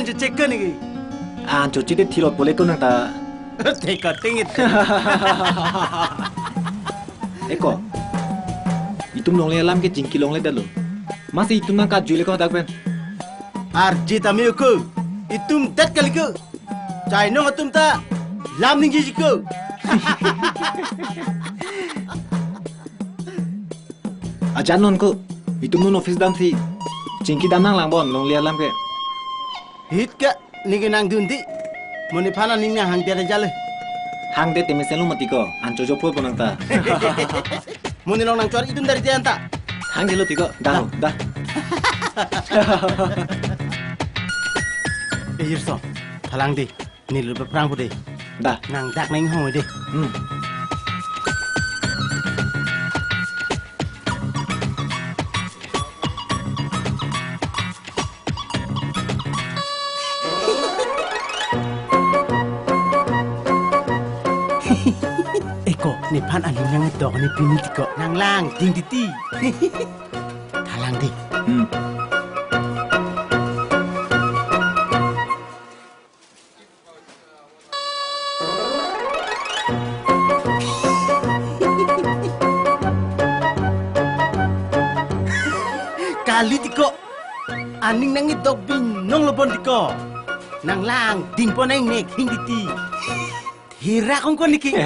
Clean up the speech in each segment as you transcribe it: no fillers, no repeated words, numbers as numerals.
kan cek ke nih. cuci deh tilot boleh tuh nang ta. Teka tingit. Eko, itu nong le alam ke jingki long le dalo. Masih itu nang kaju le kau tak pen. Arji tami aku. Itum tet kali ke. Cai nong atum ta. Lam ning ji ke. Ajan non ko. Itu non office dam si. Jingki dam nang lang bon nong le alam ke. Hit ka ning nang dunti. Moni pana ning nang hang tiada jale. Hang deh temen selu mati ko. Anco jopo pun nang ta. Moni long nang cuar itum dari tiada ta. Hang deh tiko. Dah. Irso. Thalang di. Ni lu perang putih. Dah. Nang dak nang hoi di. Eko, ni pan aling nang dok ni pini tiko nang lang ding titi. Thalang di. Kali tiko aning nang dok bin nong lebon tiko nang lang ding po nang nek hing titi. Hira kong kon niki.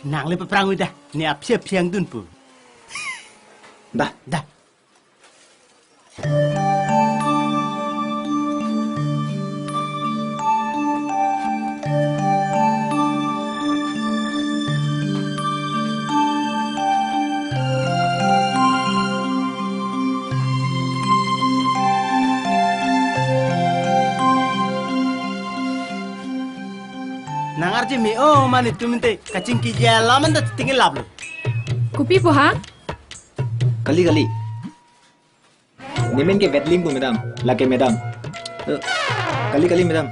Nang le perang udah ni ap siap siang dun pu. Dah. Nang arji mi mani tu minte kacing ki jalaman dah tinggal lap lo. Kupi po ha? Kali. Nemen ke wetling po madam. Lake madam. Kali madam.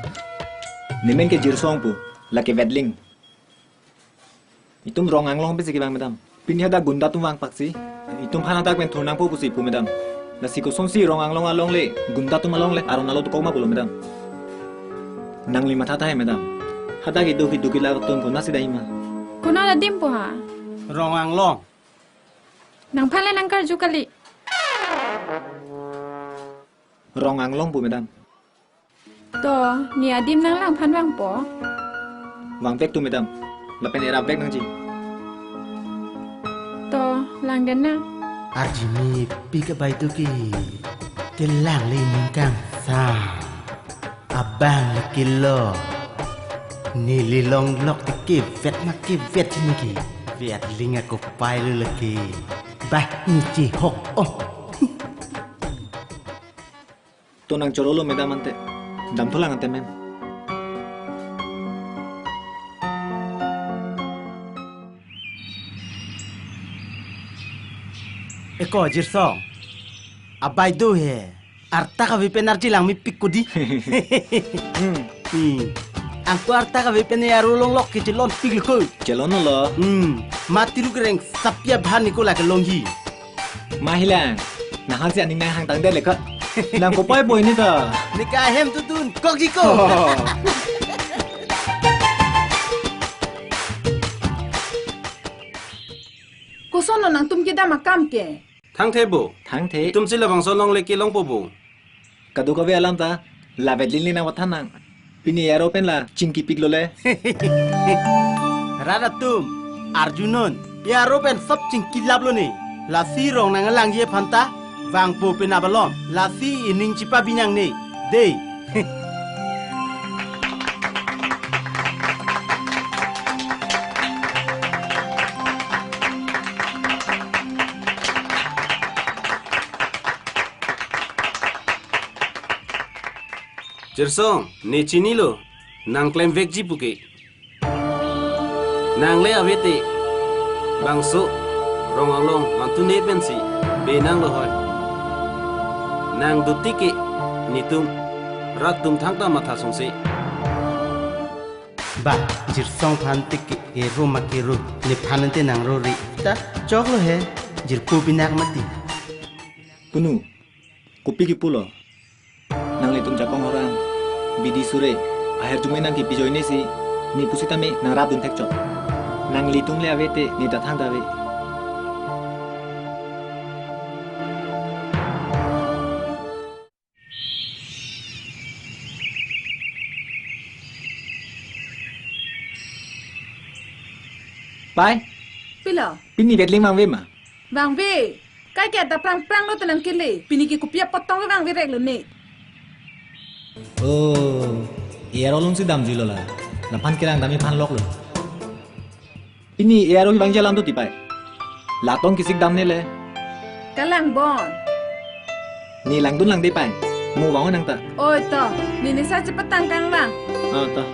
Nemen ke jirsong po. Lake wetling. Itum rong anglong pe sige bang madam. Pinyada gunda tum wang paksi. Itum phana tak pen thunang po pusi po madam. Nasi ko song si rong anglong along le. Gunda tum along le. Aron alo to koma polo madam. Nang lima thata hai madam. Hata ki duki la tun ko nasi daima. Kuna ada dim po ha? Rongang long. Nang pala nang karju kali. Rong anglong po madam. To, ni adim nang lang pan wang po. Wang pek tu madam. Lapen era pek nang ji. To, lang den na. Arji mi pi ke bai tu ki. Telang le ningkang sa. Abang kilo. Ni lilong lok tiki vet maki vet sini ki. Vet linga ko pai lu lagi. Bah ni ci hok oh. To nang corolo madam ante. Dam thulang ante men. Eko jirsong. Abai do he. Arta ka vipen arji lang mi pikudi. Angku arta ka vipen ya rolong lok ki celon pigil ko. Celon lo. Mati lu kereng sapia bahan ni ko la ke longhi. Mahilang. Nahang si aning nang hang tang de le ka. Nang ko pai boy ni ta. Nikah hem tutun kok jiko. Kusono nang tum kita makam ke. Thang the bo. Thang the. Tum sila bang solong le ki long po bo. Kadu ka be alam ta. La bedlin ni na wathanang. Pini aeropen la cingki piglo le. Rada tum Arjunon. Ya ropen sab cingki lablo ni. La si rong nang lang ye phanta. Vang po penabalom. La si ining cipa binyang ni. Dey. Jersong, ne chini lo. Nang klem vek ji puke. Nang le avete. Bang so. Rong along mantu ne pensi. Be nang lo hoy. Nang dutike. Nitum. Rat tum thang ta matha songse. Ba jirsong phantik ke ro makiru ni phanante nang ro ri. Ta chok lo he. Jir pu binak mati. Punu. Kopi ki pulo. Nang le tum jakong orang. bidi sure aher jumai nang ki bijoi ne si ni pusita me nang rabun thek chot nang litung le avete ni ta thang dawe pai Pila. pini betling mang ve ma Bang ve. Kai ke ta prang lo tenang kile. Pini ki kupia potong bang ve rek lo ni. oh erolong si dam jilo la na pan kirang dami pan lok lo ini ero bang jalam tu tipai latong kisik dam ne le Kalang bon. ni lang dun lang tipai mu wang nang ta Oi to. Ni ni sa cepetang kang bang. ta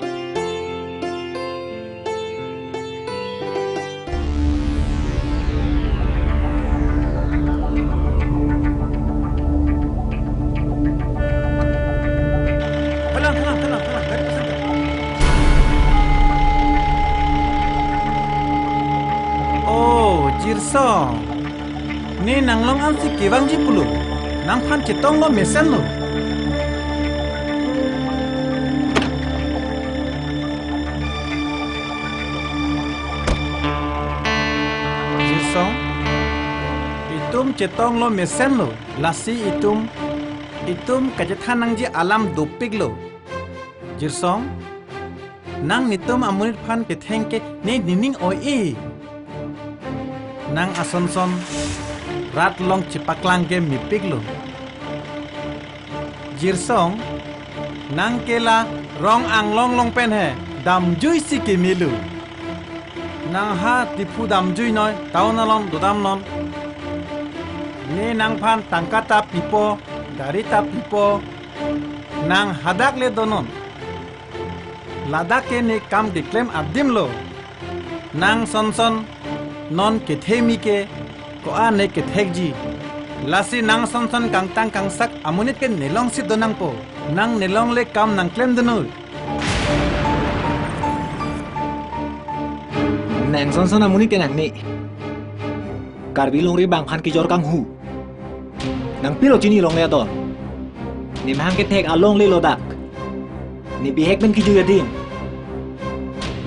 Jirsong, ni nanglong am si kiwang ji pulu, nang pan citong lo mesen lo. Jirsong, itum citong lo mesen lo, lasi itum kajetan nang ji alam dupik lo. Jirsong, nang nitum amunit pan ketengke ni nining oi. Nang asonson rat long cipaklang ke mipik lo. Jirsong nang kela rong ang long pen he dam jui si ke milu. Nang ha tipu dam jui noi tau nalon dudam non. Ni nang pan tangkata pipo darita pipo nang hadak le donon. Ladak ke ni kam diklem abdim lo. Nang sonson non kethemi ke ko ane kethekji lasi nang sonson kangtang kangsak amunit ke nelong si donang po nang nelong le kam nang klem denu nang son son amuni ke nang ni karbi long ri bang phan ki jor kang hu nang pilo chini long le to ni mang ke thek along le lo dak ni bi hek ben ki ju yadin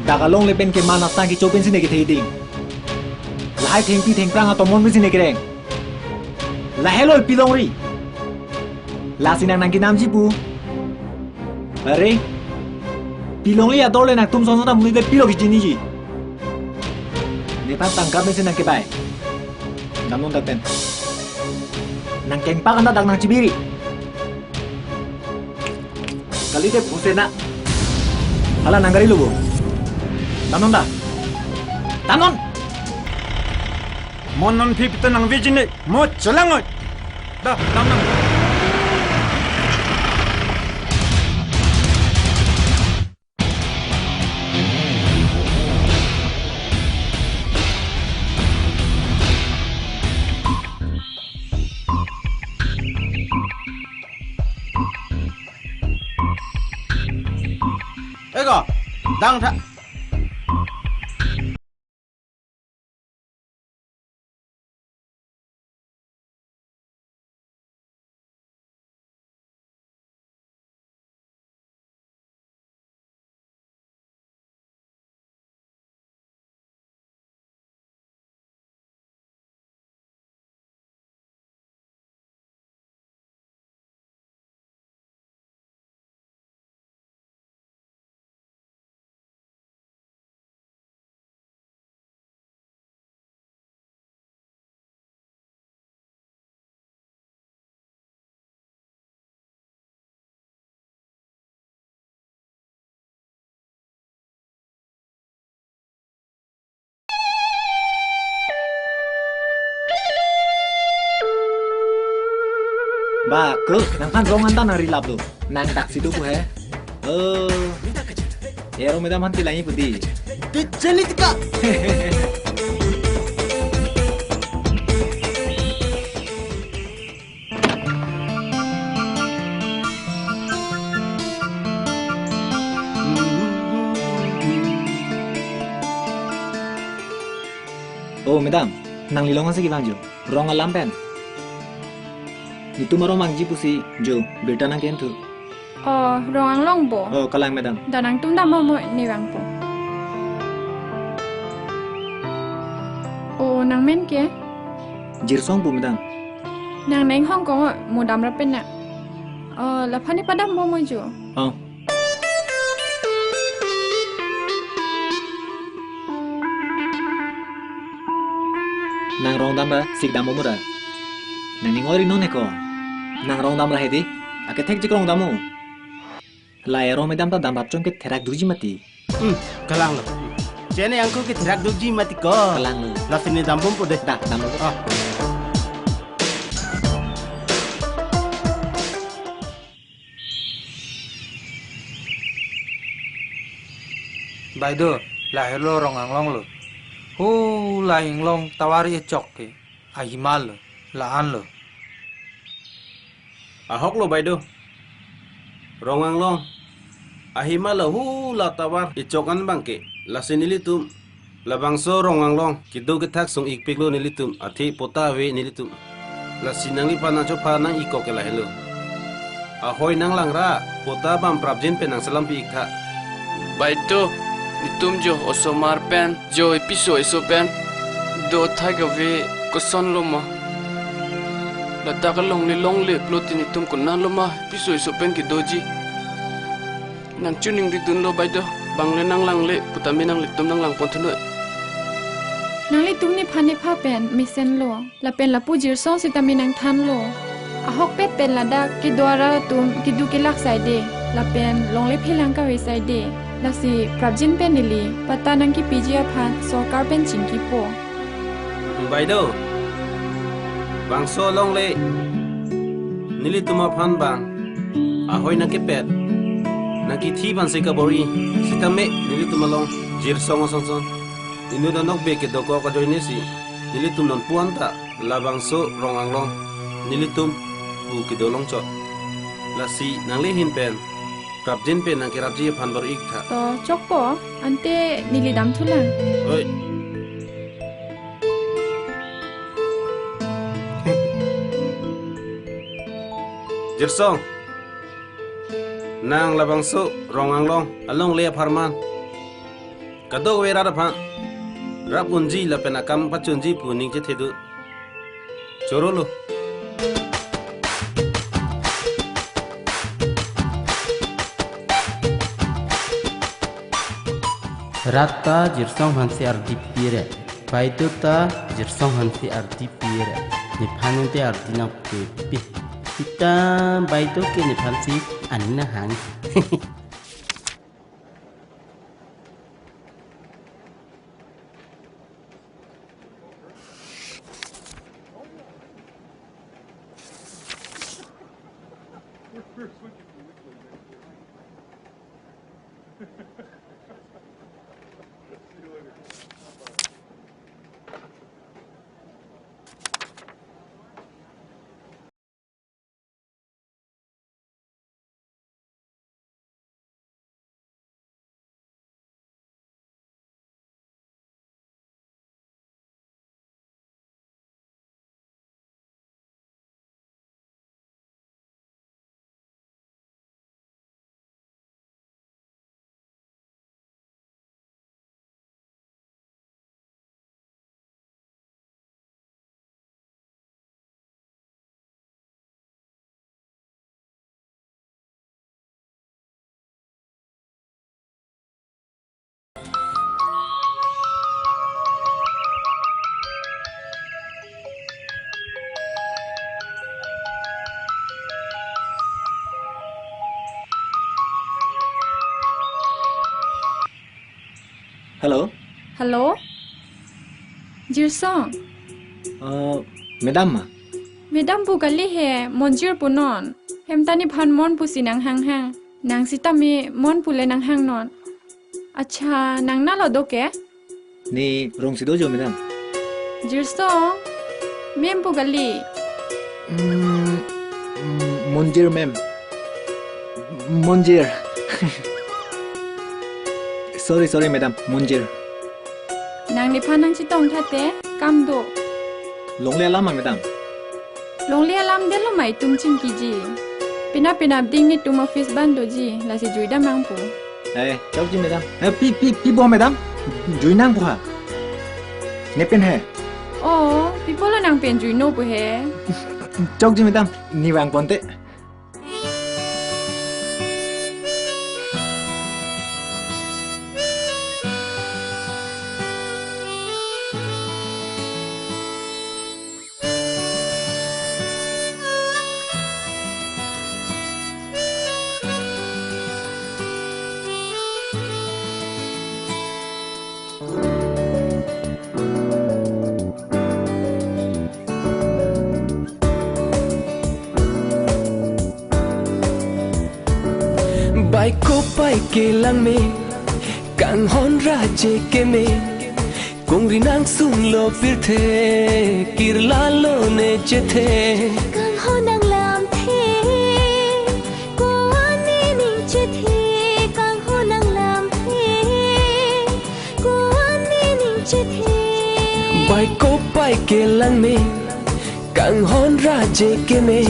dak along le ben ke manas tang ki chopen sine ke thei ding lai theng pi theng prang atomon mi sine kereng la hello pilong ri la sinang nang kinam ji pu are pilong ri adole nak tum son son muni de pilo ki jini ji ne pa tangkap mi sinang ke bai namun tak ten nang keng pa kana dak nang cibiri kali te pusena ala nanggari lugo tanon da tanon monon pipita nang vijine mo chalangoy da nang ego dang tha ba ke nang pan rongan tan hari lap tu nang taksi tu he ero medam hanti lai pudi Kecil tika. oh medam nang lilong ase ki bang jo rong alam pen itu maro mangji pusi jo beta nang ken tu Oh, rong anglong bo. Oh, kalang madam. Danang tum dam mo ni wang po. Oh, nang men ke? Jirsong po madam. Nang neng Hong Kong mo dam ra pen na. Oh, la phani padam mo mo ju. Oh. Nang rong dam ra sik dam mo ra. Nang ning ori no ne ko. Nang rong dam ra hedi. Ake thek jik rong dam mo. La ero madam ta dam bap chong ke therak durji mati. Kalang lo. Jene angko ke terak duji mati ko. Kalang lo. La sini dampum po deh. Dak dam lo. Ah. Baido, lahir lo rong anglong lo. Hu lahing long tawari e chok ke. Ahimal lo, laan lo. Ahok lo baido. Rongang long. Ahima la hu la tawar icokan bangke. La sinilitum. La bangso rongang long. Kido ketak sung ikpik lo nilitum. Ati pota we nilitum. La sinang lipa na copa nang iko ke lahilo. Ahoy nang langra. Pota bam prabjin pe nang selampi ikta. Baito, nitum jo osomar pen, jo episo eso pen, do thagawe koson loma. La takalong ni long le ploti nitum kunan loma, episo eso pen ki doji. Nang chuning di dun lo baito, bang le nang lang le, putami nang litum nang lang pontuno. Nang li tum ni phani pha pen mi sen lo. La pen la pu jir song si tami nang than lo. Ahok pet pen la da ki dwara tum ki du ki lak sai de. La pen long le philang ka we sai de. La si prabjin pen nili pata nang ki pijia phan sarkar pen ching ki po. Baido. Bangso long le. Nilituma phan bang. Ahoy na kepet. Naki thi ban se kabori. Sitame nilituma long. Jir song son. Inu da nok be ke doko ka joine si. Nilitum non puanta. La bangso rong anglong. Nilitum bu ke dolong chot. La si nang le hin pen. Prabjin pe nang kirapji phan bor ik tha. To chok po ante nili dam thulang. Oi. Jirsong. Nang labang su rong anglong along le farman. Kado we ra pha. Rabunji la penakam pachunji puning che thedu. Chorolo. Rata jirsong hansi ardi pire. Baido ta jirsong hansi ardi pire. Nipanin te ardi na pepe. Kita baido ke nipansi anina hang. Hello. Hello? Jirsong. Madam ma. Madam bu gali he monjir punon. Hemtani phan mon pusi nang hang hang. Nang sitami mon pule nang hang non. Acha nang na lo doke? Ni rong sido jo madam. Jirsong. Mem bu gali. Monjir ma'am. Monjir. Sorry madam. Monjir. Nang ni phan nang chitong thate kam do. Long le lama madam. Long le lam de lo mai tum ching ki ji. Pina ding ni tum office ban doji la si jui dam nang pu. Cháu chứ madam. Pi bo madam. Jui nang po ha. Ne pen hai. Oh, people la nang pen jui no pu he. Cháu chứ madam. Ni wang ponte. Bài cô bài kê lang mê càng hôn ra chê kê mê cùng ri nang sung lo phiêu thề kir la lo ne chê thề càng hôn đang làm thế cô ani ninh chê thề càng hôn đang làm thế cô ani ninh chê thề bài cô bài kê lang mê càng hôn ra chê kê mê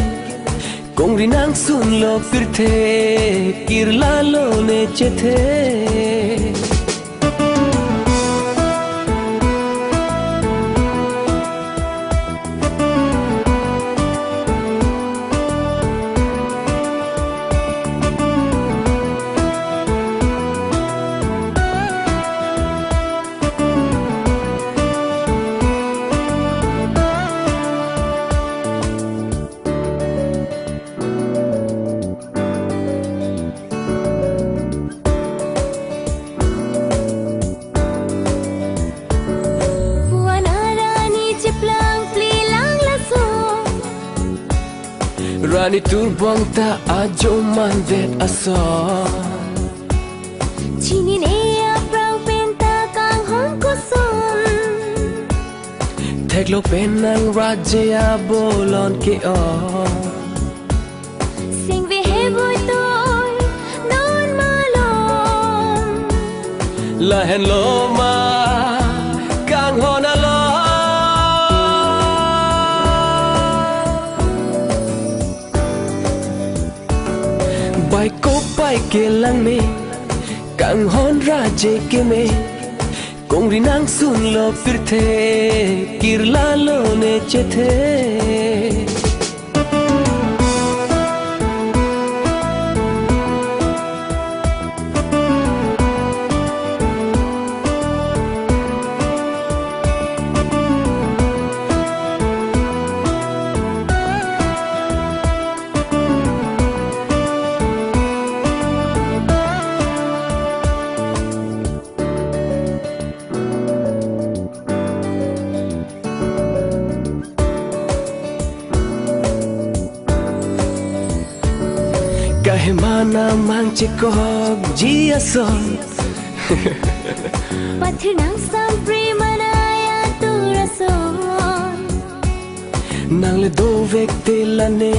cùng ri nang sung lo phiêu thề kir la lo ne chê thề Rani turbang ta ajo mandet asal Chinin ea prang penta kang hong kusun Thek lo penang rajaya bolon ke on Sing vi he vui tôi non malom La hen lo ma kang hon alo Bài cô bài kê lang mê càng hôn ra chê kê mê cùng ri nang sung lo phiêu thề kir la lo ne chê thề Kahimana mang chikog jia son Pathir nang sam premanaya tu rason Nang le do vek te la ne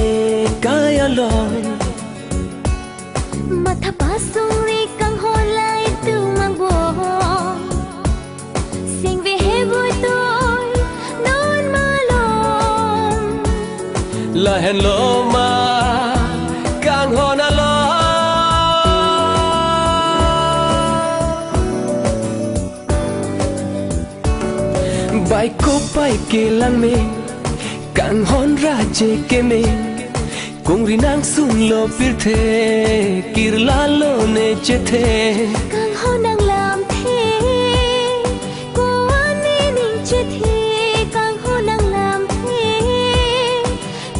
kaya lon Matha pasung ri kang hon lai tu mang bon Sing vi he vui tôi non malom La hen lo ma kang hon alo Bài cô bài kê lang mê càng hôn ra chê kê mê cùng ri nang sung lo phiêu thề kir la lo ne chê thề càng hôn đang làm thế cô ani ninh chê thề càng hôn đang làm thế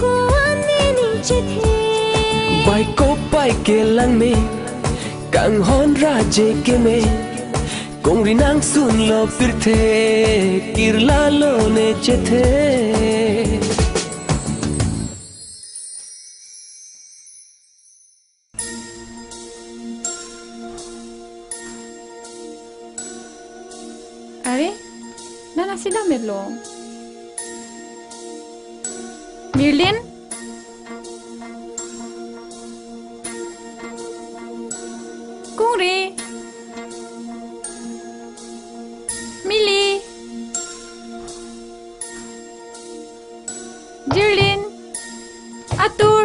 cô ani ninh chê thề Bài cô bài kê lang mê càng hôn ra chê kê mê cùng ri nang sung lo phiêu thề kir la lo ne chê thề Are? Nana sida melo. Mirlin? Kuri? Mili? Jirlin? Atur?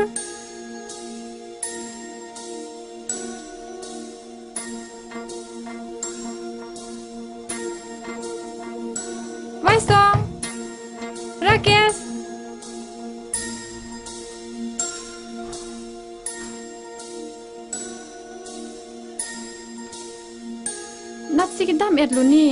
มัดสิกิดามเอ็ดลูนี่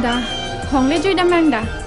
ดาห้องเล่จุยดำแมงดา